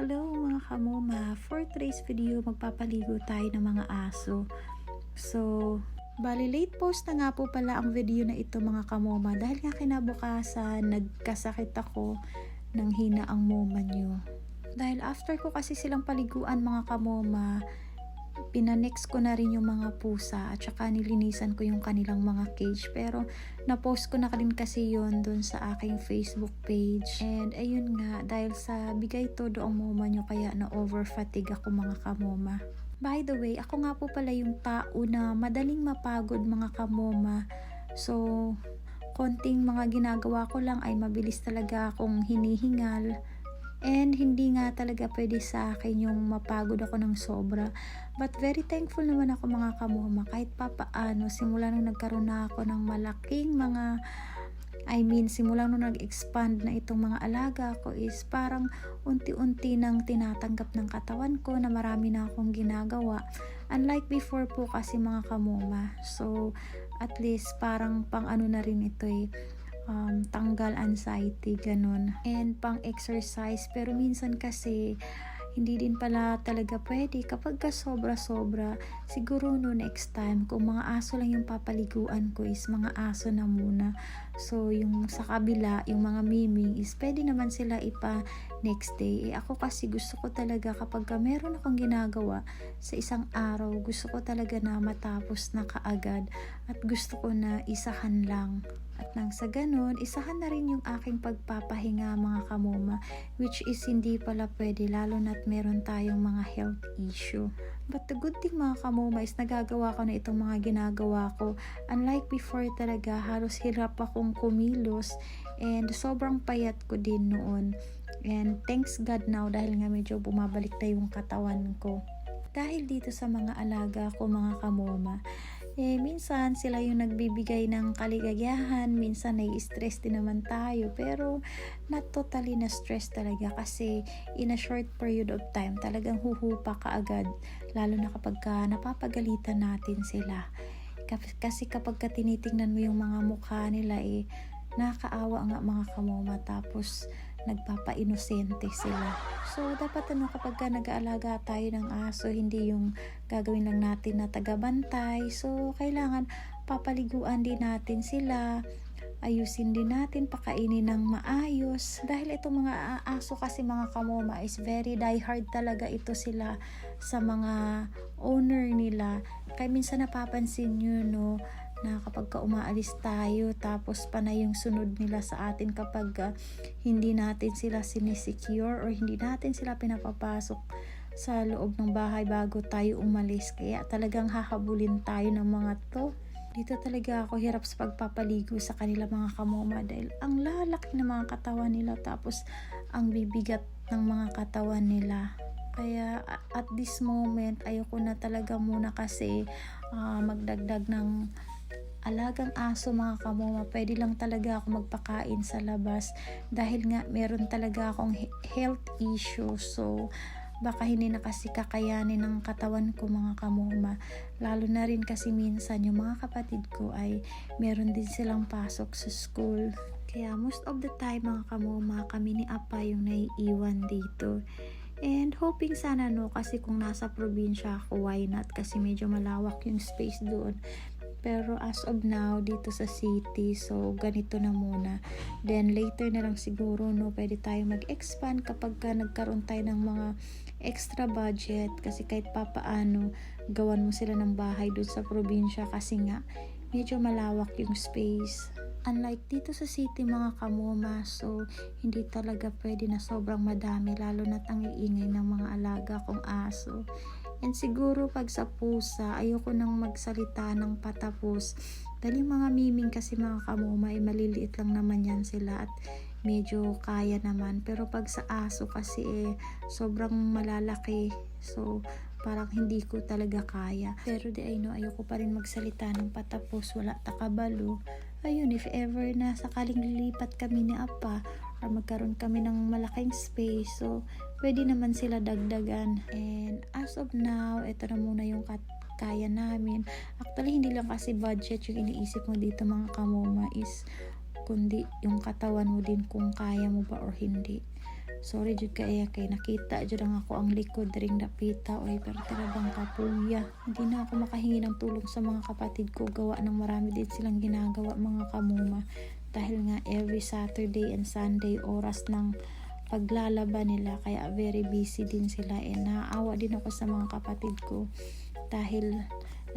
Hello mga kamoma! For today's video, magpapaligo tayo ng mga aso. So, bali late post na nga po pala ang video na ito mga kamoma dahil nga kinabukasan nagkasakit ako ng hina ang moma nyo. Dahil after ko kasi silang paliguan mga kamoma, pinanex ko na rin yung mga pusa at saka nilinisan ko yung kanilang mga cage, pero na-post ko na rin kasi yon dun sa aking Facebook page. And ayun nga, dahil sa bigay todo ang moma nyo kaya na over fatigue ako mga kamoma. By the way, ako nga po pala yung tao na madaling mapagod mga kamoma. So konting mga ginagawa ko lang ay mabilis talaga akong hinihingal. And hindi nga talaga pwede sa akin yung mapagod ako ng sobra. But very thankful naman ako mga kamoma kahit papaano simula nung nagkaroon na ako ng malaking mga simula nung nag-expand na itong mga alaga ko is parang unti-unti nang tinatanggap ng katawan ko na marami na akong ginagawa. Unlike before po kasi mga kamoma. So at least parang pang ano na rin ito tanggal anxiety, ganun. And pang exercise, pero minsan kasi hindi din pala talaga pwede kapag ka sobra-sobra. Siguro no next time, kung mga aso lang yung papaliguan ko is mga aso na muna. So yung sa kabila, yung mga miming is pwede naman sila ipa next day. Ako kasi gusto ko talaga kapag ka meron akong ginagawa sa isang araw, gusto ko talaga na matapos na kaagad at gusto ko na isahan lang. At nang sa ganun, isahan na rin yung aking pagpapahinga mga kamoma, which is hindi pala pwede lalo na't meron tayong mga health issue. But the good thing mga kamoma is nagagawa ko na itong mga ginagawa ko. Unlike before talaga, halos hirap akong kumilos and sobrang payat ko din noon. And thanks God now dahil nga medyo bumabalik na yung katawan ko. Dahil dito sa mga alaga ko mga kamoma, minsan sila yung nagbibigay ng kaligayahan, minsan nai-stress din naman tayo, pero not totally na stress talaga kasi in a short period of time talagang huhupa ka agad, lalo na kapag napapagalitan natin sila. Kasi kapag tinitingnan mo yung mga mukha nila nakakaawa nga mga kamoma, tapos nagpapa-inosente sila. So dapat kapag nag-aalaga tayo ng aso, hindi yung gagawin lang natin na tagabantay. So kailangan papaliguan din natin sila, ayusin din natin, pakainin ng maayos. Dahil itong mga aso kasi mga kamoma is very diehard talaga ito sila sa mga owner nila. Kaya minsan napapansin nyo na kapag umaalis tayo tapos panay yung sunod nila sa atin kapag hindi natin sila sinisecure or hindi natin sila pinapapasok sa loob ng bahay bago tayo umalis. Kaya talagang hahabulin tayo ng mga to. Dito talaga ako hirap sa pagpapaligo sa kanila mga kamoma dahil ang lalaki ng mga katawan nila tapos ang bibigat ng mga katawan nila. Kaya at this moment ayoko na talaga muna kasi magdagdag ng alagang aso mga kamoma. Pwede lang talaga ako magpakain sa labas dahil nga meron talaga akong health issue. So baka hindi na kasi kakayanin ng katawan ko mga kamoma. Lalo na rin kasi minsan yung mga kapatid ko ay meron din silang pasok sa school. Kaya most of the time mga kamoma, kami ni Apa yung naiiwan dito. And hoping sana kasi kung nasa probinsya ako, why not? Kasi medyo malawak yung space doon. Pero as of now, dito sa city, so ganito na muna. Then later na lang siguro, pwede tayo mag-expand kapag nagkaroon tayo ng mga extra budget. Kasi kahit papaano, gawan mo sila ng bahay doon sa probinsya kasi nga, medyo malawak yung space. Unlike dito sa city mga kamoma, so hindi talaga pwede na sobrang madami, lalo na't ang iingay ng mga alaga kong aso. And siguro pag sa pusa, ayoko nang magsalita ng patapos. Dahil yung mga miming kasi mga kamoma maliliit lang naman yan sila at medyo kaya naman. Pero pag sa aso kasi sobrang malalaki. So parang hindi ko talaga kaya. Pero ayoko pa rin magsalita ng patapos, wala takabalo. Ayun, if ever na sakaling lilipat kami ni Apa or magkaroon kami ng malaking space, so pwede naman sila dagdagan. And as of now, ito na muna yung kaya namin. Actually, hindi lang kasi budget yung iniisip mo dito mga kamoma, is kundi yung katawan mo din kung kaya mo ba or hindi. Sorry jud kaya kay nakita jud ang ako ang likod ring dapita oy, pero talagang kapuya. Hindi na ako makahingi ng tulong sa mga kapatid ko, gawa ng marami din silang ginagawa mga kamuma. Dahil nga every Saturday and Sunday oras ng paglalaba nila, kaya very busy din sila, and naaawa din ako sa mga kapatid ko dahil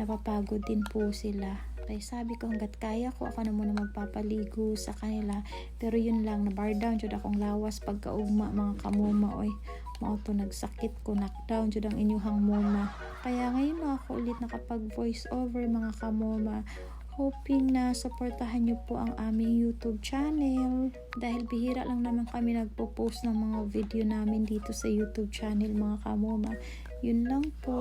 napapagod din po sila. Kaya sabi ko hanggat kaya ko ako na muna magpapaligo sa kanila, pero yun lang, na bar down jud akong lawas pagkaugma mga kamuma oy. Mao to nagsakit ko, knockdown jud ang inyuhang muma. Kaya ngayon na ako ulit nakapag voice over mga kamuma, hoping na supportahan nyo po ang aming YouTube channel. Dahil bihira lang naman kami nagpo-post ng mga video namin dito sa YouTube channel mga kamuma. Yun lang po.